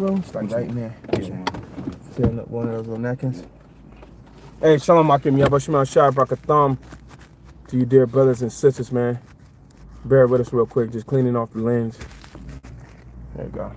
bro? It's like Which right one? there. Which Yeah. one? Setting up one of those little napkins. Hey, Shalom Akim, Yabashima Shai Brakatham to you dear brothers and sisters, man. Bear with us real quick, just cleaning off the lens. There you go.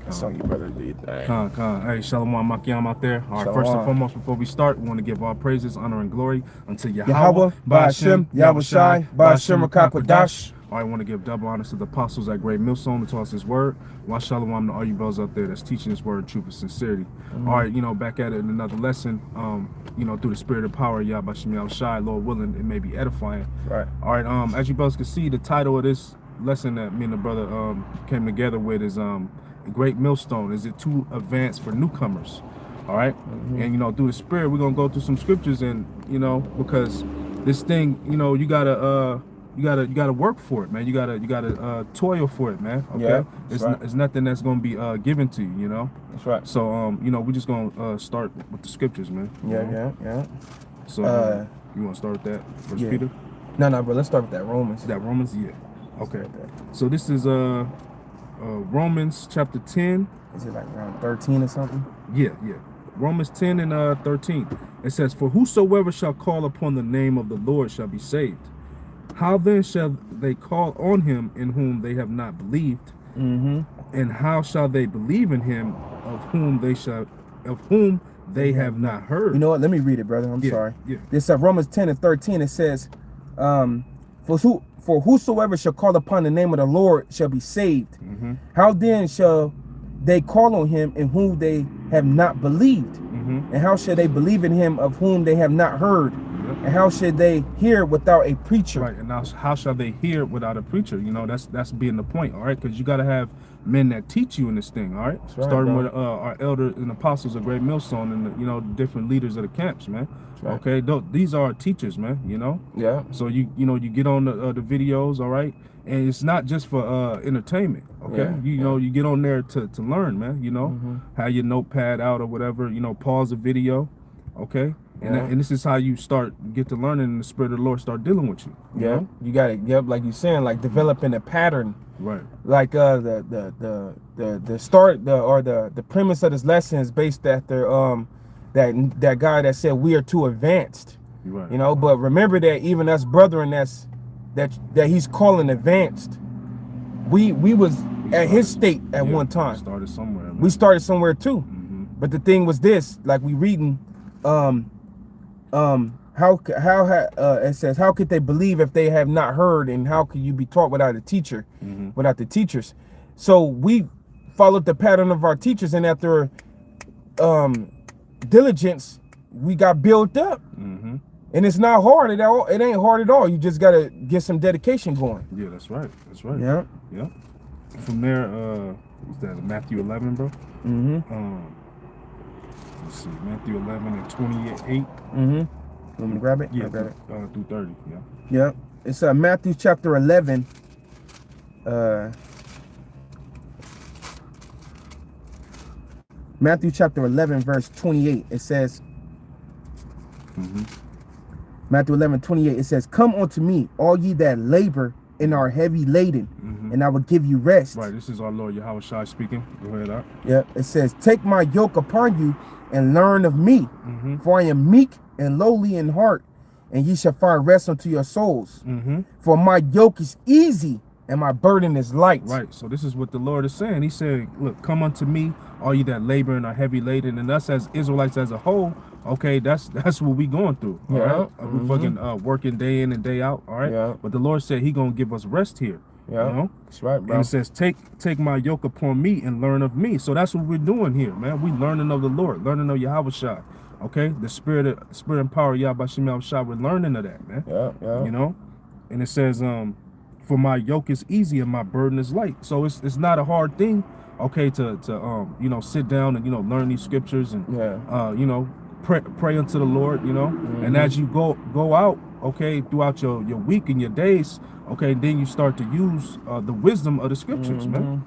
That's on you, brother. Do your thing. Khan. Hey, Shalom Makiam out there. All right, Shalom. first and foremost, before we start, we want to give all praises, honor, and glory unto Yahweh, Yahweh, Ba'ashem, Yahushai, Ba'ashem Rakakwadash. All right, I want to give double honors to the apostles at Greatmillstone who taught us his word. Wa Shalom to all you brothers out there that's teaching his word in truth and sincerity. All right, back at it in another lesson, through the spirit of power, Yahbashim Yahushai, Lord willing, it may be edifying. Right. All right, as you brothers can see, the title of this lesson that me and the brother came together with is Greatmillstone. Is it too advanced for newcomers? All right, and through the spirit, we're gonna go through some scriptures, and because this thing, you gotta work for it, man. You gotta toil for it, man. Okay, Yeah, it's nothing that's gonna be given to you. That's right. So we're just gonna start with the scriptures, man. Yeah. So you want to start with that First Peter? No, bro. Let's start with that Romans. That Romans, yeah. Okay. So this is Romans chapter 10. Is it like around 13 or something? Yeah. Romans 10 and 13. It says, "For whosoever shall call upon the name of the Lord shall be saved. How then shall they call on him in whom they have not believed? And how shall they believe in him of whom they have not heard?" You know what? Let me read it, brother. I'm sorry. Yeah. This Romans 10 and 13. It says, For whosoever shall call upon the name of the Lord shall be saved. How then shall they call on him in whom they have not believed? And how shall they believe in him of whom they have not heard? And how should they hear without a preacher? Right, and now how shall they hear without a preacher? That's being the point, all right? Because you got to have men that teach you in this thing, all right? Starting with our elders and apostles of Greatmillstone and the different leaders of the camps, man. Right. Okay, these are our teachers, man. Yeah. So you get on the videos, all right? And it's not just for entertainment, okay? You get on there to learn, man. Have your notepad out or whatever. Pause the video, okay? And this is how you get to learning, and the Spirit of the Lord start dealing with you. You got it. Like you're saying, like developing a pattern. Right. Like the start or the premise of this lesson is based after that guy that said we are too advanced. Right. But remember that even us brethren that he's calling advanced, we was at his state at one time. Started somewhere. Man. We started somewhere too. But the thing was this, like we reading it says, how could they believe if they have not heard, and how could you be taught without a teacher, without the teachers? So we followed the pattern of our teachers, and after diligence, we got built up. And it's not hard at all. It ain't hard at all. You just gotta get some dedication going. Yeah, that's right. Yeah. From there, what's that? Matthew 11, bro. Let's see, Matthew 11 and 28. Let me grab it. Yeah, grab it. Through 30. Yeah. It's Matthew chapter 11. Matthew chapter 11, verse 28. It says. Matthew 11:28. It says, "Come unto me, all ye that labor and are heavy laden, and I will give you rest." Right. This is our Lord Yahweh Shai speaking. Go ahead, out. Yeah. It says, "Take my yoke upon you and learn of me, for I am meek and lowly in heart, and ye shall find rest unto your souls. For my yoke is easy and my burden is light." Right. So this is what the Lord is saying. He said, "Look, come unto me, all you that labor and are heavy laden," and us as Israelites as a whole. Okay, that's what we going through. All right, we fucking working day in and day out. All right, but the Lord said He gonna give us rest here. That's right, bro. And it says, take my yoke upon me and learn of me. So that's what we're doing here, man. We learning of the Lord, learning of Yahweh Shai. Okay, the spirit and power of Yahweh Shai. We're learning of that, man. And it says, "For my yoke is easy and my burden is light." So it's not a hard thing. Okay, to sit down and learn these scriptures and pray unto the Lord, and as you go out, okay, throughout your week and your days, okay, then you start to use the wisdom of the scriptures, man.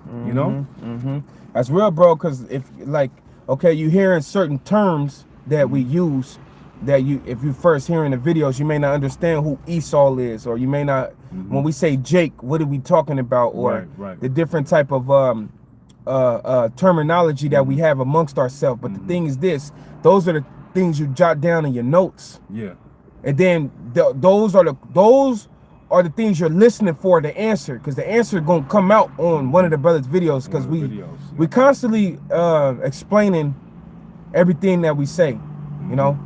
That's real, bro. Because if you hearing certain terms that we use that if you first hearing the videos, you may not understand who Esau is, or you may not when we say Jake, what are we talking about, or the different type of terminology that we have amongst ourselves. But the thing is this: those are the things you jot down in your notes. Yeah. And then those are the things you're listening for the answer, because the answer gonna come out on one of the brothers' videos, because we constantly explaining everything that we say, you know.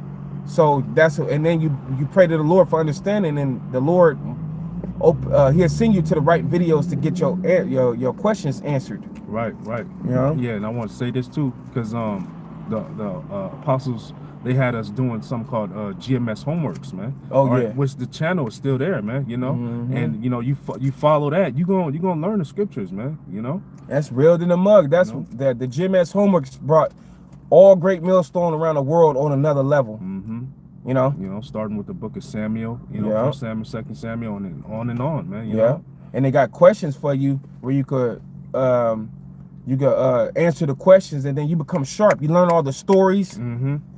So and then you pray to the Lord for understanding, and the Lord he'll send you to the right videos to get your questions answered. Right. You know. Yeah, and I want to say this too, because the apostles, they had us doing something called GMS homeworks, man. Oh yeah. Which the channel is still there, man. You know, and you know you follow that, you gonna learn the scriptures, man. You know. That's reeled in the mug. That's that the GMS homeworks brought all Greatmillstone around the world on another level. You know, starting with the book of Samuel, you know, 1 Samuel, 2 Samuel, and then on and on, man. You know? And they got questions for you where you could answer the questions, and then you become sharp. You learn all the stories.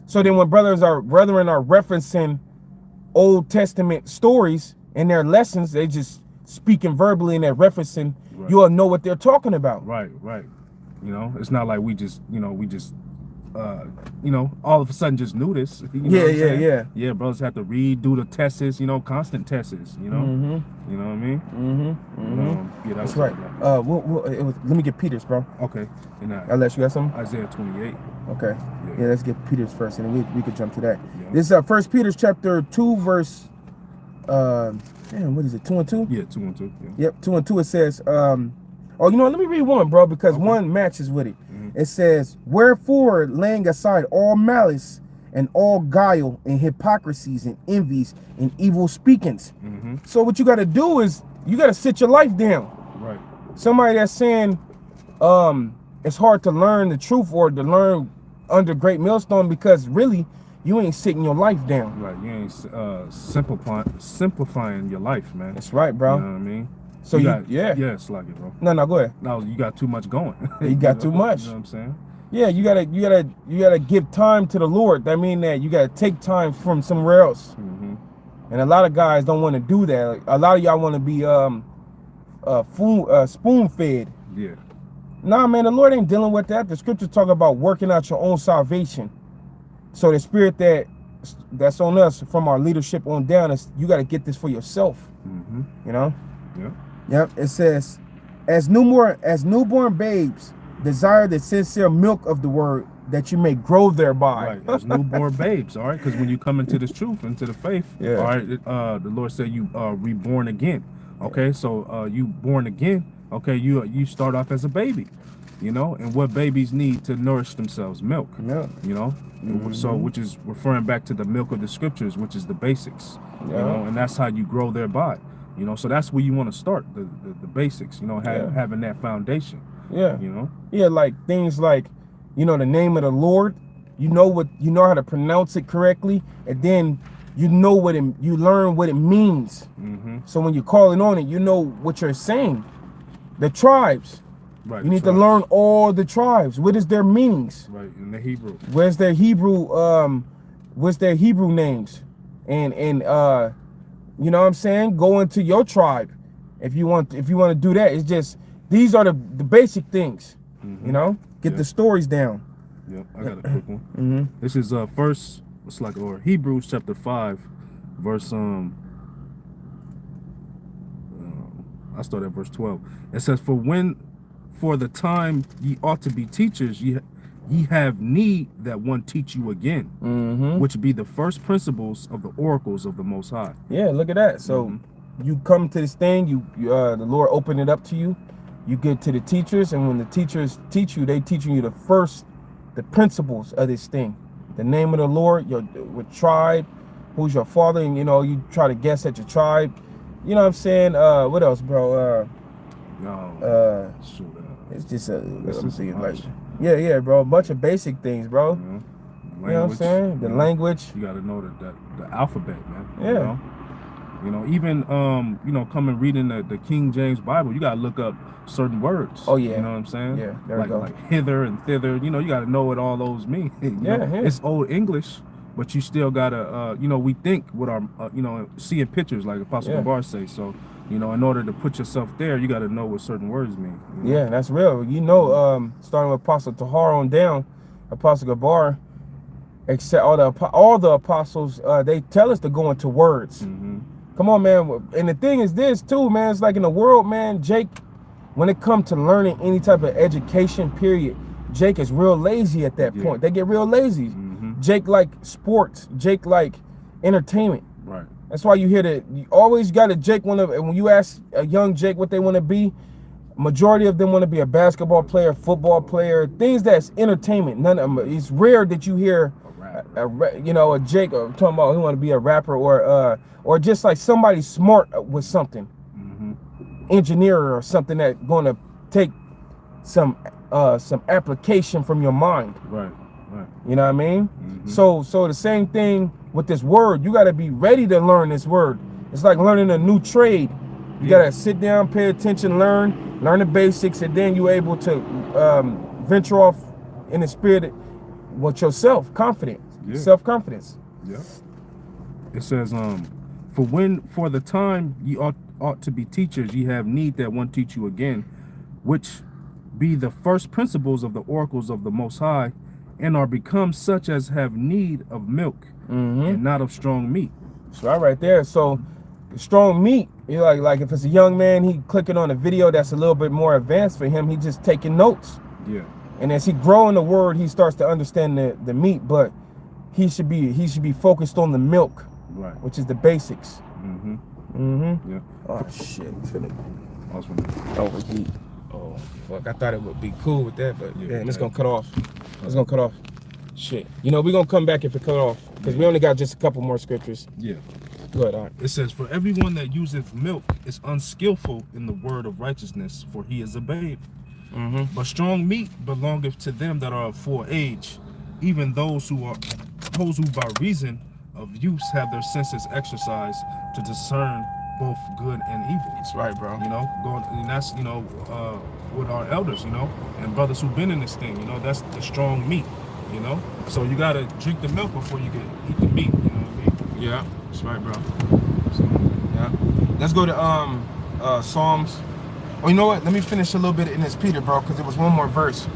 So then when brethren are referencing Old Testament stories in their lessons, they just speaking verbally and they're referencing, you'll know what they're talking about. Right. You know, it's not like we just all of a sudden just knew this. Yeah, brothers have to read, do the tests, you know, constant tests, you know. You know what I mean? Yeah, that's right. Let me get Peter's, bro. Okay. And unless you got something? Isaiah 28. Okay. Yeah, let's get Peter's first, and then we could jump to that. This is 1 Peter chapter 2, verse what is it, 2 and 2? Yeah, 2 and 2. Yeah. Yep, 2 and 2. It says, oh, you know what? Let me read one, bro, because one matches with it. It says, wherefore, laying aside all malice and all guile and hypocrisies and envies and evil speakings. So what you got to do is you got to sit your life down. Right. Somebody that's saying it's hard to learn the truth or to learn under Greatmillstone because really you ain't sitting your life down. Right. You ain't simplifying your life, man. That's right, bro. You know what I mean? So it's like it, bro. No, go ahead. No, you got too much going. You got too much. You know what I'm saying? Yeah, you gotta give time to the Lord. That mean that you gotta take time from somewhere else. And a lot of guys don't want to do that. A lot of y'all want to be spoon fed. Yeah. Nah, man, the Lord ain't dealing with that. The scriptures talk about working out your own salvation. So the spirit that's on us from our leadership on down is you got to get this for yourself. You know. Yep. It says, as newborn babes, desire the sincere milk of the word, that you may grow thereby. Right, as newborn babes, all right? Because when you come into this truth, into the faith, all right, the Lord said you are reborn again. Okay, so you born again, okay, you start off as a baby, you know, and what babies need to nourish themselves, milk, you know, so which is referring back to the milk of the scriptures, which is the basics, you know, and that's how you grow thereby. You know, so that's where you want to start, the basics, you know, having that foundation. You know? Yeah, like things like, you know, the name of the Lord, you know how to pronounce it correctly, and then you learn what it means. So when you're calling on it, you know what you're saying. The tribes. Right. You need to learn all the tribes. What is their meanings? Right, in the Hebrew. What's their Hebrew names? And you know what I'm saying? Go into your tribe if you want to do that. It's just these are the basic things. You know? Get the stories down. Yep, I got a quick one. This is Hebrews chapter 5, verse I start at verse 12. It says, for the time ye ought to be teachers, ye have need that one teach you again, which be the first principles of the oracles of the Most High. Yeah, look at that. So you come to this thing, the Lord open it up to you. You get to the teachers, and when the teachers teach you, they teaching you the principles of this thing. The name of the Lord, what tribe, who's your father, and you know, you try to guess at your tribe. You know what I'm saying? What else, bro? It's just yeah, bro. A bunch of basic things, bro. You know what I'm saying? The language. You got to know the alphabet, man. You know, even you know, come and reading the King James Bible, you gotta look up certain words. Oh yeah. You know what I'm saying? Yeah. Like hither and thither. You know, you gotta know what all those mean. You know? It's old English, but you still gotta you know, we think with our you know, seeing pictures like Apostle Gabar say. So You know, in order to put yourself there, you got to know what certain words mean. You know? Yeah, that's real. You know, starting with Apostle Tahar on down, Apostle Gabar, except all the apostles, they tell us to go into words. Come on, man. And the thing is this too, man. It's like in the world, man, Jake, when it comes to learning any type of education, period, Jake is real lazy at that point. They get real lazy. Jake like sports. Jake like entertainment. Right. That's why you hear that you always got a Jake when you ask a young Jake what they want to be, majority of them want to be a basketball player, football player, things that's entertainment. None of them, it's rare that you hear a Jake talking about who want to be a rapper or just like somebody smart with something, engineer or something that going to take some application from your mind. Right. You know what I mean? So the same thing with this word. You got to be ready to learn this word. It's like learning a new trade. You got to sit down, pay attention, learn the basics, and then you're able to venture off in the spirit with yourself, self-confidence. Yeah. It says, for the time ye ought to be teachers, ye have need that one teach you again, which be the first principles of the oracles of the Most High, and are become such as have need of milk and not of strong meat. That's right there. So strong meat, you like if it's a young man, he clicking on a video that's a little bit more advanced for him, he just taking notes. Yeah. And as he grow in the word, he starts to understand the meat, but he should be focused on the milk, right, which is the basics. Yeah. Oh shit, it's finna Awesome. overheat. Oh fuck, I thought it would be cool with that, but yeah, it's gonna cut off. It's gonna cut off. Shit. You know, we're gonna come back if it cut off, because we only got just a couple more scriptures. Yeah. Good, all right. It says, for everyone that useth milk is unskillful in the word of righteousness, for he is a babe. But strong meat belongeth to them that are of full age, even those who by reason of use have their senses exercised to discern both good and evil. That's right, bro. You know, and that's, you know, with our elders, you know, and brothers who've been in this thing, you know, that's the strong meat, you know. So you gotta drink the milk before you can eat the meat, you know what I mean? Yeah, that's right, bro. So, yeah. Let's go to Psalms. Oh, you know what? Let me finish a little bit in this Peter, bro, because there was one more verse.